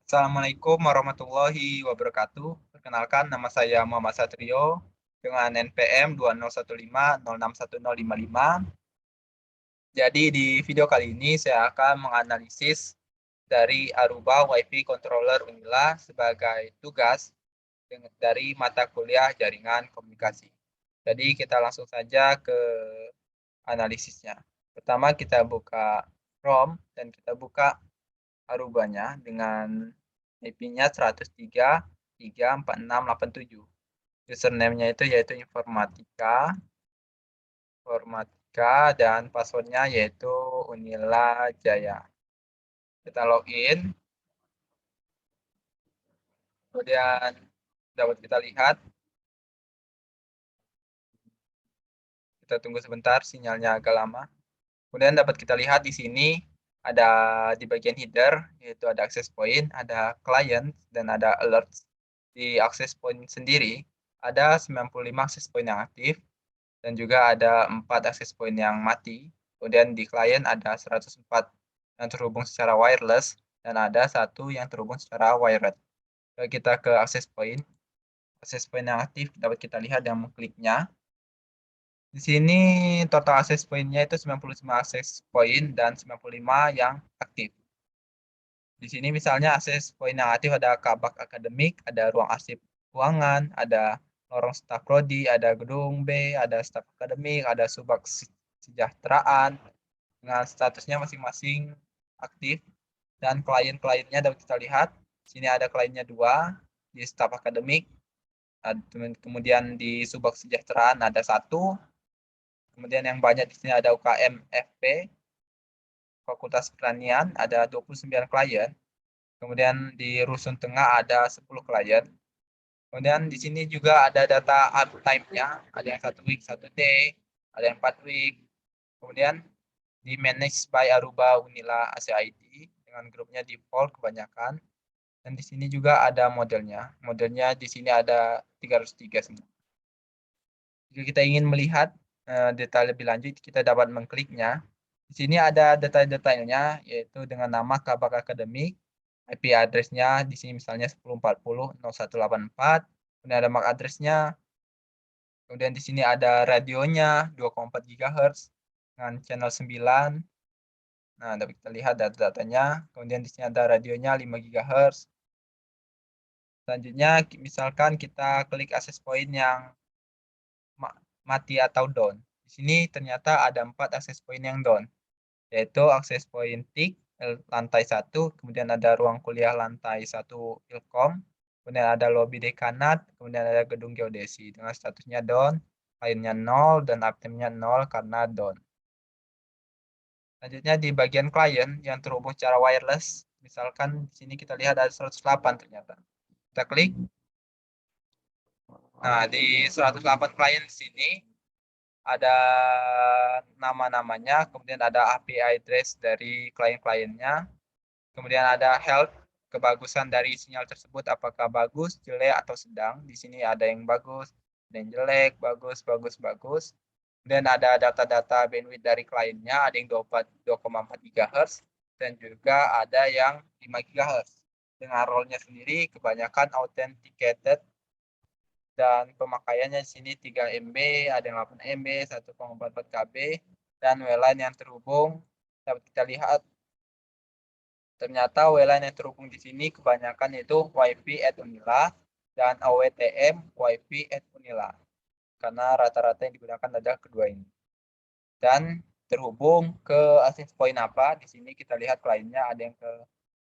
Assalamualaikum warahmatullahi wabarakatuh. Perkenalkan, nama saya Muhammad Satrio dengan NPM 2015061055. Jadi di video kali ini saya akan menganalisis dari Aruba WiFi Controller Unila sebagai tugas dari mata kuliah Jaringan Komunikasi. Jadi kita langsung saja ke analisisnya. Pertama kita buka Chrome dan kita buka Arubanya dengan IP-nya 103.346.87. Username-nya itu yaitu informatika dan passwordnya yaitu Unila Jaya. Kita login, kemudian dapat kita lihat. Kita tunggu sebentar, sinyalnya agak lama. Kemudian dapat kita lihat di sini ada di bagian header, yaitu ada access point, ada client, dan ada alert. Di access point sendiri, ada 95 access point yang aktif, dan juga ada 4 access point yang mati. Kemudian di client ada 104 yang terhubung secara wireless, dan ada 1 yang terhubung secara wired. Kita ke access point yang aktif dapat kita lihat yang mengkliknya. Di sini total access point-nya itu 95 access point dan 95 yang aktif. Di sini misalnya akses point yang aktif ada kabak akademik, ada ruang arsip ruangan, ada lorong staf prodi, ada gedung B, ada staf akademik, ada subak sejahteraan dengan statusnya masing-masing aktif, dan klien-kliennya dapat kita lihat. Di sini ada kliennya 2 di staf akademik, kemudian di subak sejahteraan ada 1. Kemudian yang banyak di sini ada UKM FP, Fakultas Pertanian, ada 29 klien. Kemudian di rusun tengah ada 10 klien. Kemudian di sini juga ada data uptime-nya, ada yang 1 week, 1 day, ada yang 4 week. Kemudian di manage by Aruba Unila ACID dengan grupnya default kebanyakan. Dan di sini juga ada modelnya. Modelnya di sini ada 303 semua. Jika kita ingin melihat detail lebih lanjut, kita dapat mengkliknya. Di sini ada detail-detailnya, yaitu dengan nama kabak akademik, IP address-nya di sini misalnya 1040.0184, kemudian ada MAC address-nya, kemudian di sini ada radionya 2,4 GHz dengan channel 9. Nah, dapat kita lihat data-datanya. Kemudian di sini ada radionya 5 GHz. Selanjutnya, misalkan kita klik access point yang mati atau down. Di sini ternyata ada 4 access point yang down, yaitu access point TIK lantai 1, kemudian ada ruang kuliah lantai 1 Ilkom, kemudian ada lobi dekanat, kemudian ada gedung geodesi dengan statusnya down, lainnya 0, dan uptime-nya 0 karena down. Selanjutnya di bagian klien yang terhubung secara wireless, misalkan di sini kita lihat ada 108 ternyata. Kita klik. Nah, di 108 klien di sini ada nama-namanya, kemudian ada API address dari klien-kliennya, kemudian ada health, kebagusan dari sinyal tersebut apakah bagus, jelek, atau sedang. Di sini ada yang bagus, ada yang jelek, bagus, bagus, bagus. Kemudian ada data-data bandwidth dari kliennya, ada yang 2,4 GHz, dan juga ada yang 5 GHz. Dengan role-nya sendiri, kebanyakan authenticated, dan pemakaiannya di sini 3 MB, ada yang 8 MB, 1,44 KB, dan WLAN yang terhubung. Dapat kita lihat, ternyata WLAN yang terhubung di sini kebanyakan itu WiFi at Unila dan AWTM WiFi at Unila. Karena rata-rata yang digunakan adalah kedua ini. Dan terhubung ke access point apa? Di sini kita lihat kliennya ada yang ke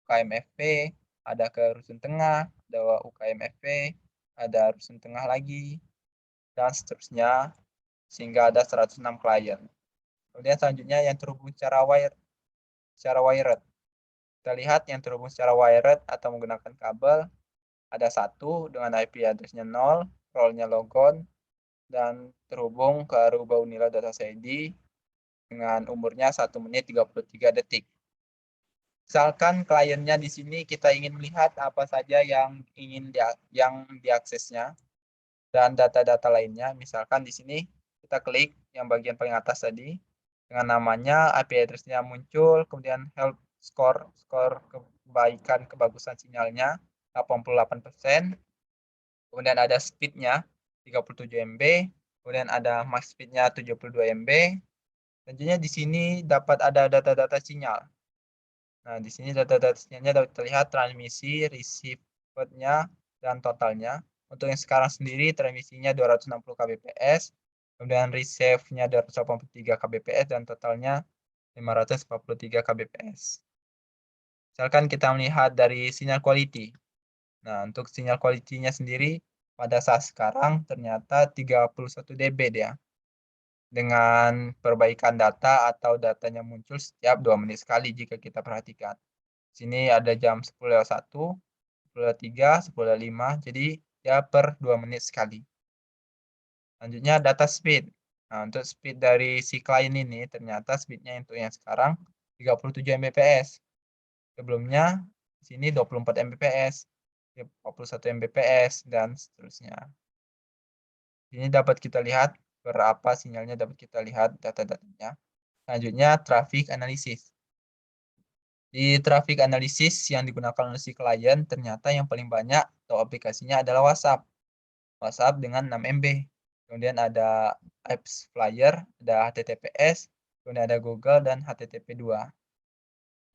UKMFP, ada ke rusun tengah, ada UKMFP, ada rusun tengah lagi, dan seterusnya, sehingga ada 106 klien. Kemudian selanjutnya yang terhubung secara wired. Kita lihat yang terhubung secara wired atau menggunakan kabel, ada 1 dengan IP address-nya 0, role-nya logon, dan terhubung ke Aruba Unila Data ID dengan umurnya 1 menit 33 detik. Misalkan kliennya di sini kita ingin melihat apa saja yang ingin diaksesnya dan data-data lainnya. Misalkan di sini kita klik yang bagian paling atas tadi dengan namanya, IP address-nya muncul, kemudian help skor kebaikan kebagusan sinyalnya 88%. Kemudian ada speednya 37 MB, kemudian ada max speednya 72 MB. Tentunya di sini dapat ada data-data sinyal. Nah, di sini data-data sinyalnya dapat terlihat transmisi, receive-nya, dan totalnya. Untuk yang sekarang sendiri transmisinya 260 kbps, kemudian receive-nya 283 kbps, dan totalnya 543 kbps. Misalkan kita melihat dari sinyal quality. Nah, untuk sinyal quality-nya sendiri pada saat sekarang ternyata 31 dB dia. Dengan perbaikan data atau datanya muncul setiap 2 menit sekali jika kita perhatikan. Sini ada jam 10.01, 10.03, 10.05, jadi ya per 2 menit sekali. Selanjutnya data speed. Nah, untuk speed dari si klien ini ternyata speednya untuk yang sekarang 37 Mbps. Sebelumnya di sini 24 Mbps, 41 Mbps, dan seterusnya. Ini dapat kita lihat berapa sinyalnya, dapat kita lihat data-datanya. Selanjutnya traffic analysis. Di traffic analysis yang digunakan oleh si klien, ternyata yang paling banyak atau aplikasinya adalah WhatsApp. WhatsApp dengan 6 MB. Kemudian ada apps flyer, ada HTTPS, kemudian ada Google, dan HTTP 2.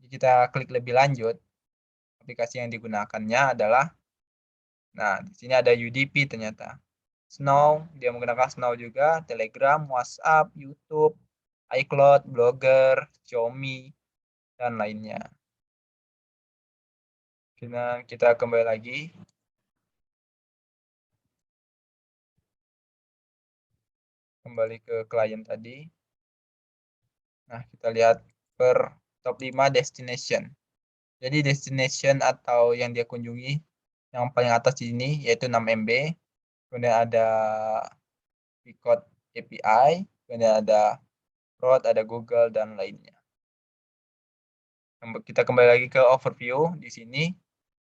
Jika kita klik lebih lanjut, aplikasi yang digunakannya adalah, nah di sini ada UDP ternyata. Snow, dia menggunakan Snow juga, Telegram, WhatsApp, YouTube, iCloud, Blogger, Xiaomi, dan lainnya. Kita kembali lagi. Kembali ke klien tadi. Nah, kita lihat per top 5 destination. Jadi destination atau yang dia kunjungi yang paling atas di sini yaitu 6 MB. Kemudian ada Picot API, kemudian ada Road, ada Google, dan lainnya. Kita kembali lagi ke overview di sini.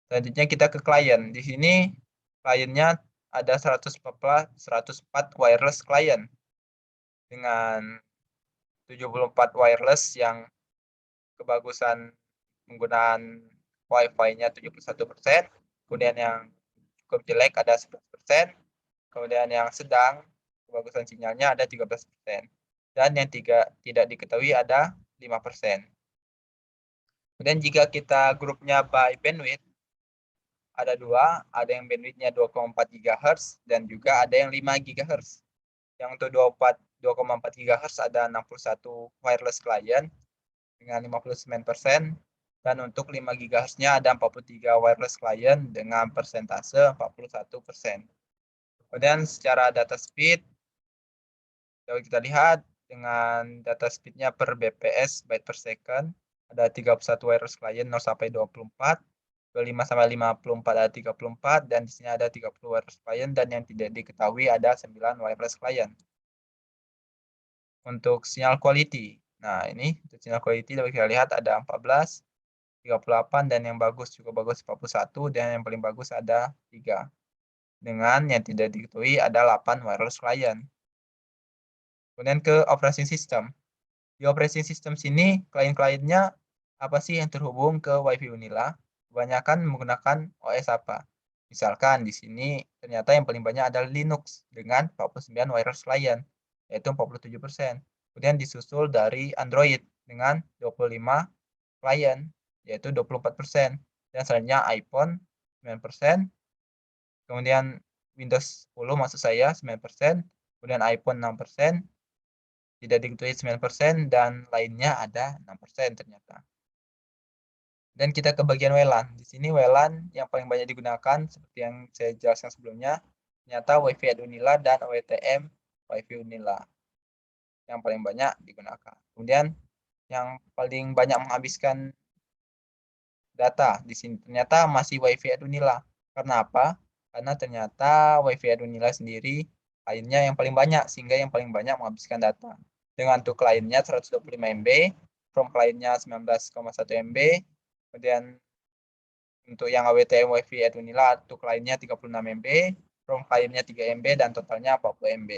Selanjutnya kita ke klien. Di sini kliennya ada 104 wireless klien dengan 74 wireless yang kebagusan penggunaan Wi-Fi-nya 71%, kemudian yang cukup jelek ada 11%, kemudian yang sedang kebagusan sinyalnya ada 13%, dan yang tidak diketahui ada 5%. Kemudian jika kita grupnya by bandwidth, ada dua, ada yang bandwidthnya 2,4 GHz dan juga ada yang 5 GHz. Yang untuk 2,4 GHz ada 61 wireless client dengan 59%, dan untuk 5 GHz-nya ada 43 wireless client dengan persentase 41%. Kemudian secara data speed, kalau kita lihat dengan data speed-nya per bps, byte per second, ada 31 wireless client 0 sampai 24, 25 sampai 54 ada 34, dan di sini ada 30 wireless client, dan yang tidak diketahui ada 9 wireless client. Untuk sinyal quality, nah ini untuk sinyal quality dapat kita lihat ada 14, 38, dan yang bagus juga bagus 41, dan yang paling bagus ada 3. Dengan yang tidak diketahui ada 8 wireless client. Kemudian ke operating system. Di operating system sini klien-kliennya apa sih yang terhubung ke WiFi Unila? Kebanyakan menggunakan OS apa? Misalkan di sini ternyata yang paling banyak adalah Linux dengan 49 wireless client, yaitu 47%. Kemudian disusul dari Android dengan 25 klien, yaitu 24%. Dan selanjutnya iPhone 9%, kemudian Windows 10 maksud saya 9%, kemudian iPhone 6%, tidak diketahui 9%, dan lainnya ada 6% ternyata. Dan kita ke bagian WLAN. Di sini WLAN yang paling banyak digunakan seperti yang saya jelaskan sebelumnya, ternyata WiFi Unila dan OETM WiFi Unila yang paling banyak digunakan. Kemudian yang paling banyak menghabiskan data di sini ternyata masih WiFi Unila. Karena apa? Karena ternyata WiFi Unila sendiri kliennya yang paling banyak, sehingga yang paling banyak menghabiskan data. Dengan untuk kliennya 125 MB, from kliennya 19,1 MB, kemudian untuk yang AWTM WiFi Unila untuk kliennya 36 MB, from kliennya 3 MB, dan totalnya 40 MB.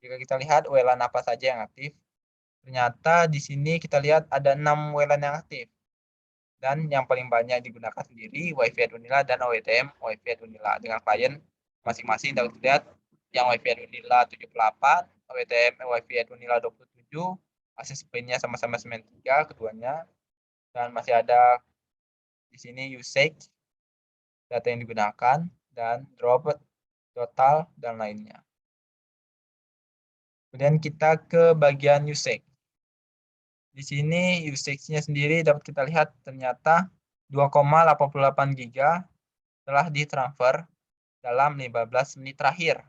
Jika kita lihat WLAN apa saja yang aktif, Ternyata di sini kita lihat ada 6 WLAN yang aktif. Dan yang paling banyak digunakan sendiri Wi-Fi at Unila dan OETM Wi-Fi at Unila dengan klien masing-masing dapat dilihat yang Wi-Fi at Unila 78, OETM Wi-Fi at Unila 27, akses pinnya sama-sama 93 keduanya, dan masih ada di sini usage, data yang digunakan, dan drop, total, dan lainnya. Kemudian kita ke bagian usage. Di sini usage-nya sendiri dapat kita lihat ternyata 2,88 GB telah ditransfer dalam 15 menit terakhir.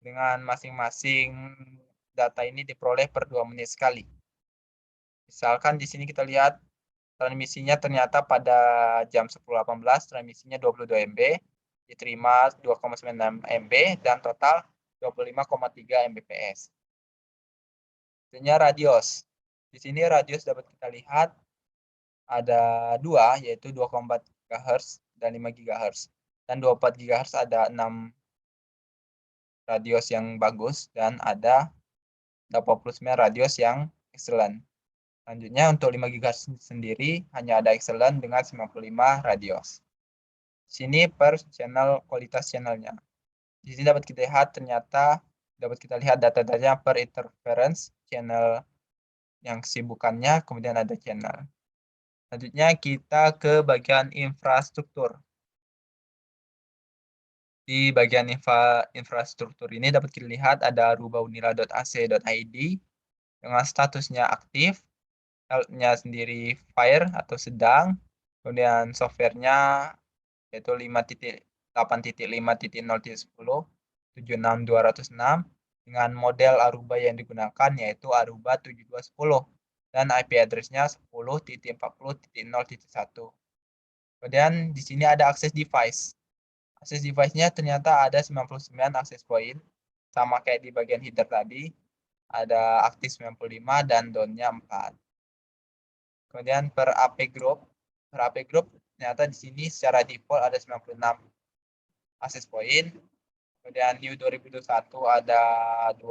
Dengan masing-masing data ini diperoleh per 2 menit sekali. Misalkan di sini kita lihat transmisinya ternyata pada jam 10.18 transmisinya 22 MB, diterima 2,96 MB dan total 25,3 Mbps. Selanjutnya radius. Di sini radius dapat kita lihat ada dua, yaitu 2,4 GHz dan 5 GHz. Dan 24 GHz ada 6 radius yang bagus dan ada 89 radius yang excellent. Selanjutnya untuk 5 GHz sendiri hanya ada excellent dengan 95 radius. Sini per channel kualitas channelnya. Di sini dapat kita lihat ternyata dapat kita lihat data-datanya per interference channel yang kesibukannya, kemudian ada channel. Selanjutnya kita ke bagian infrastruktur. Di bagian infrastruktur ini dapat kita lihat ada arubaunila.ac.id dengan statusnya aktif, health-nya sendiri fire atau sedang, kemudian softwarenya yaitu 5.8.5.0.10 76206 dengan model Aruba yang digunakan yaitu Aruba 7210 dan IP address-nya 10.40.0.1. Kemudian di sini ada akses device. Akses device-nya ternyata ada 99 akses point, sama kayak di bagian header tadi, ada aktif 95 dan down-nya 4. Kemudian per AP group ternyata di sini secara default ada 96 akses point. Kemudian new 2021 ada 2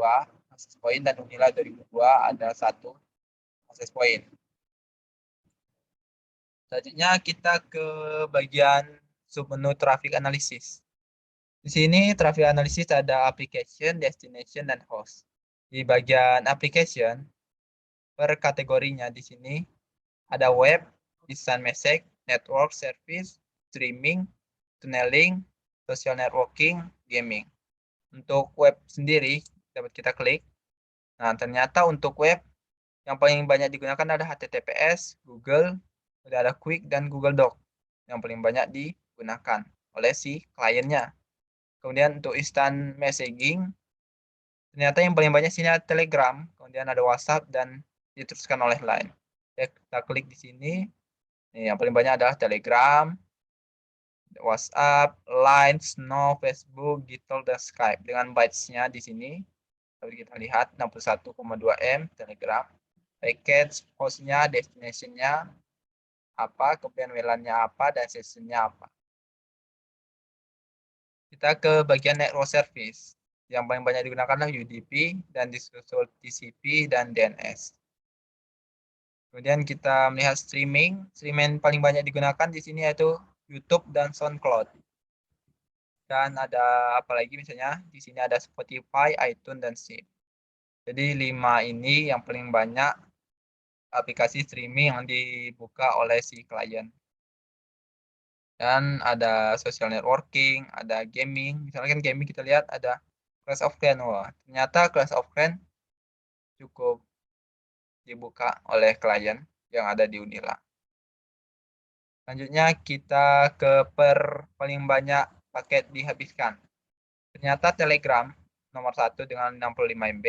akses point dan Unila 2002 ada 1 akses point. Selanjutnya kita ke bagian submenu traffic analysis. Di sini traffic analysis ada application, destination, dan host. Di bagian application, per kategorinya di sini ada web, instant message, network service, streaming, tunneling, social networking, gaming. Untuk web sendiri dapat kita klik. Nah, ternyata untuk web yang paling banyak digunakan ada HTTPS, Google, ada Quick, dan Google Doc yang paling banyak digunakan oleh si kliennya. Kemudian untuk instant messaging, ternyata yang paling banyak sini ada Telegram, kemudian ada WhatsApp, dan diteruskan oleh Line. Ya, kita klik di sini. Yang paling banyak adalah Telegram, WhatsApp, Line, Snow, Facebook, Gitol, dan Skype. Dengan bytes-nya di sini, kita lihat 61,2 M Telegram. Package, host-nya, destination-nya apa, kemudian WLAN-nya apa, dan session-nya apa. Kita ke bagian network service. Yang paling banyak digunakan adalah UDP dan disusul TCP dan DNS. Kemudian kita melihat streaming. Streaming paling banyak digunakan di sini yaitu YouTube dan SoundCloud. Dan ada apa lagi misalnya di sini ada Spotify, iTunes, dan Zip. Jadi 5 ini yang paling banyak aplikasi streaming yang dibuka oleh si klien. Dan ada social networking, ada gaming. Misalkan gaming kita lihat ada Clash of Clans. Wah, ternyata Clash of Clans cukup dibuka oleh klien yang ada di Unila. Selanjutnya kita ke per paling banyak paket dihabiskan. Ternyata Telegram nomor 1 dengan 65 MB,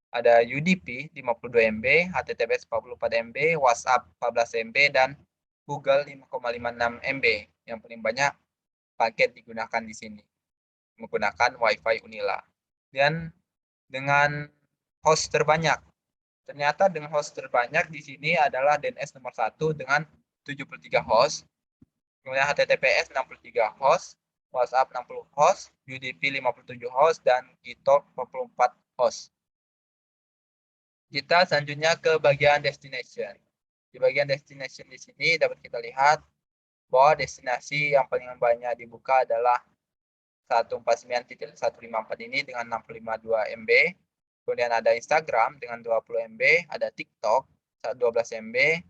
ada UDP 52 MB, HTTPS 44 MB, WhatsApp 14 MB, dan Google 5,56 MB. Yang paling banyak paket digunakan di sini menggunakan WiFi Unila. Dan dengan host terbanyak, ternyata dengan host terbanyak di sini adalah DNS nomor 1 dengan 73 host, kemudian HTTPS 63 host, WhatsApp 60 host, UDP 57 host, dan Gitalk 44 host. Kita selanjutnya ke bagian destination. Di bagian destination di sini dapat kita lihat bahwa destinasi yang paling banyak dibuka adalah 149.154 ini dengan 652 MB. Kemudian ada Instagram dengan 20 MB, ada TikTok 12 MB,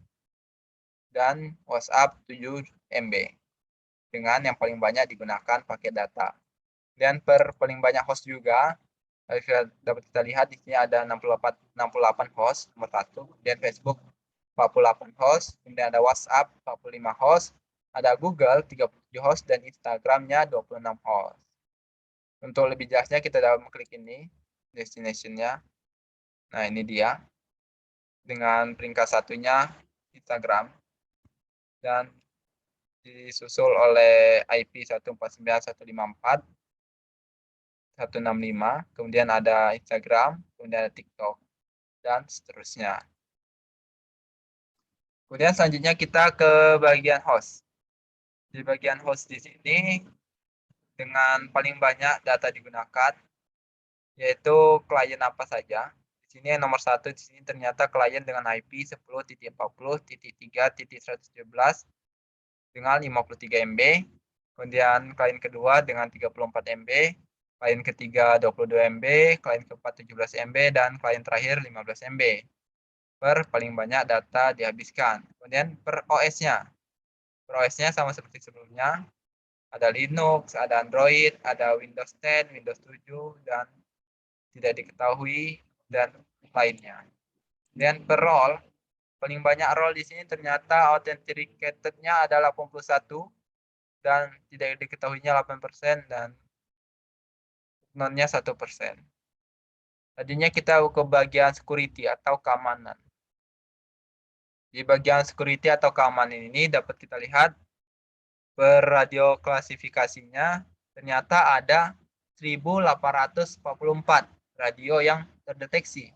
dan WhatsApp 7 MB. Dengan yang paling banyak digunakan pakai data. Dan per paling banyak host juga, dapat kita lihat di sini ada 68 host, nomor 1. Dan Facebook 48 host, kemudian ada WhatsApp 45 host, ada Google 37 host, dan Instagramnya 26 host. Untuk lebih jelasnya kita dapat mengklik ini, destination-nya. Nah, ini dia. Dengan peringkat satunya Instagram. Dan disusul oleh IP 149.154.165, kemudian ada Instagram, kemudian ada TikTok, dan seterusnya. Kemudian selanjutnya kita ke bagian host. Di bagian host di sini, dengan paling banyak data digunakan, yaitu klien apa saja. Di sini yang nomor 1 di sini ternyata klien dengan IP 10.40.3.117 dengan 53 MB. Kemudian klien kedua dengan 34 MB, klien ketiga 22 MB, klien keempat 17 MB, dan klien terakhir 15 MB. Per paling banyak data dihabiskan. Kemudian per OS-nya. Per OS-nya sama seperti sebelumnya. Ada Linux, ada Android, ada Windows 10, Windows 7, dan tidak diketahui, dan lainnya. Dan per role, paling banyak role di sini ternyata authenticated-nya ada 81, dan tidak diketahuinya 8%, dan non-nya 1%. Tadinya kita ke bagian security atau keamanan. Di bagian security atau keamanan ini dapat kita lihat per radio klasifikasinya ternyata ada 1844 radio yang terdeteksi.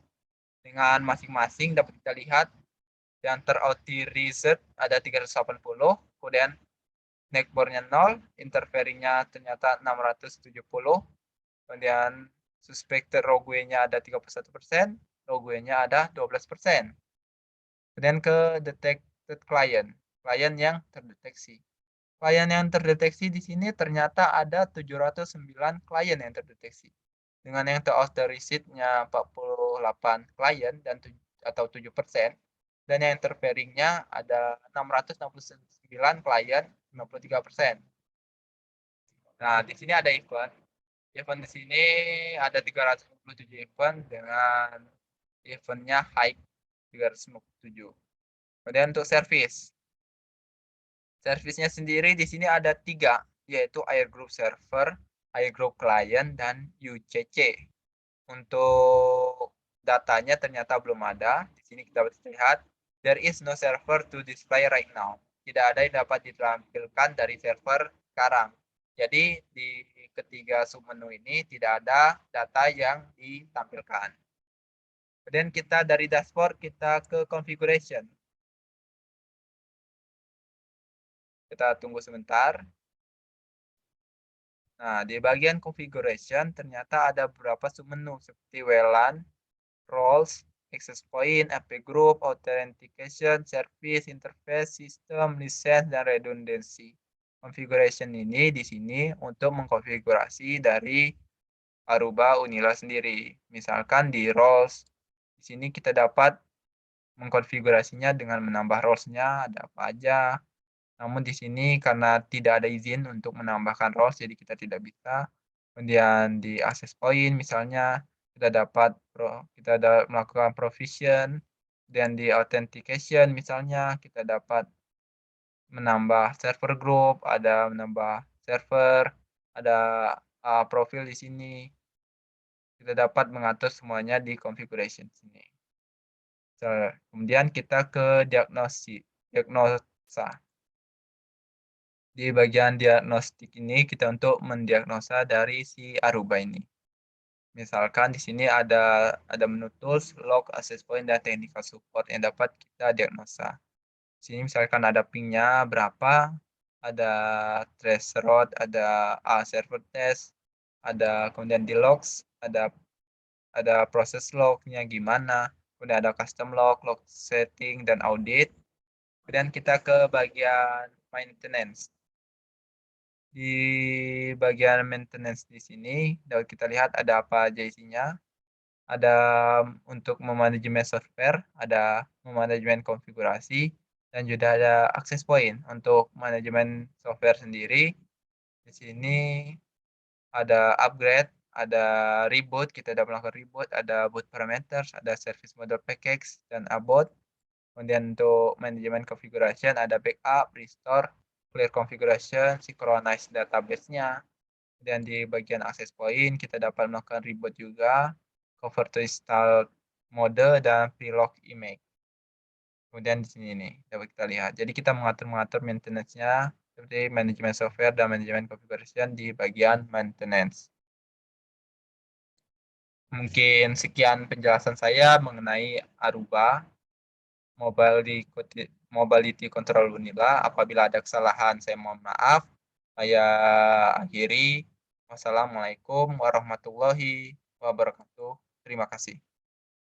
Dengan masing-masing dapat kita lihat yang terauthorized ada 380, kemudian neckbore-nya 0, interfering-nya ternyata 670, kemudian suspected rogue-nya ada 31%, rogue-nya ada 12%. Kemudian ke detected client, klien yang terdeteksi. Klien yang terdeteksi di sini ternyata ada 709 klien yang terdeteksi. Dengan yang terauthorized-nya 48 klien dan atau 7%, dan yang interfering-nya ada 669 klien, 53%. Nah, di sini ada event. Event di sini ada 357 event dengan eventnya high 357. Kemudian untuk service. Servisnya sendiri di sini ada 3, yaitu Air Group Server, Air Group Client, dan UCC. Untuk datanya ternyata belum ada. Di sini kita bisa lihat, there is no server to display right now. Tidak ada yang dapat ditampilkan dari server sekarang. Jadi di ketiga submenu ini tidak ada data yang ditampilkan. Kemudian kita dari dashboard kita ke configuration. Kita tunggu sebentar. Nah, di bagian configuration ternyata ada beberapa submenu seperti WLAN, roles, access point, AP group, authentication, service, interface, system, license, dan redundancy. Configuration ini di sini untuk mengkonfigurasi dari Aruba Unila sendiri. Misalkan di roles, di sini kita dapat mengkonfigurasinya dengan menambah roles-nya, ada apa aja. Namun di sini karena tidak ada izin untuk menambahkan roles, jadi kita tidak bisa. Kemudian di access point misalnya kita dapat melakukan provision, dan di authentication misalnya kita dapat menambah server group, ada menambah server, ada profil di sini. Kita dapat mengatur semuanya di configuration sini. Kemudian kita ke diagnosa. Di bagian diagnostik ini kita untuk mendiagnosa dari si Aruba ini. Misalkan di sini ada menu tools, log, access point, dan technical support yang dapat kita diagnosa. Di sini misalkan ada ping-nya berapa, ada traceroute, ada server test, ada kemudian di logs, ada proses lognya gimana, Kemudian ada custom log, log setting, dan audit. Kemudian kita ke bagian maintenance. Di bagian maintenance di sini dapat kita lihat ada apa aja isinya. Ada untuk memanajemen software, ada memanajemen konfigurasi, dan juga ada access point untuk manajemen software sendiri. Di sini ada upgrade, ada reboot, kita sudah melakukan reboot, ada boot parameters, ada service model package, dan about. Kemudian untuk manajemen configuration ada backup, restore, clear configuration, synchronize database-nya. Dan di bagian access point kita dapat melakukan reboot juga, cover to install mode, dan prelock image. Kemudian di sini nih dapat kita lihat. Jadi kita mengatur maintenance-nya seperti manajemen software dan manajemen configuration di bagian maintenance. Mungkin sekian penjelasan saya mengenai Aruba Mobility Control Unila. Apabila ada kesalahan, saya mohon maaf. Saya akhiri. Wassalamualaikum warahmatullahi wabarakatuh. Terima kasih.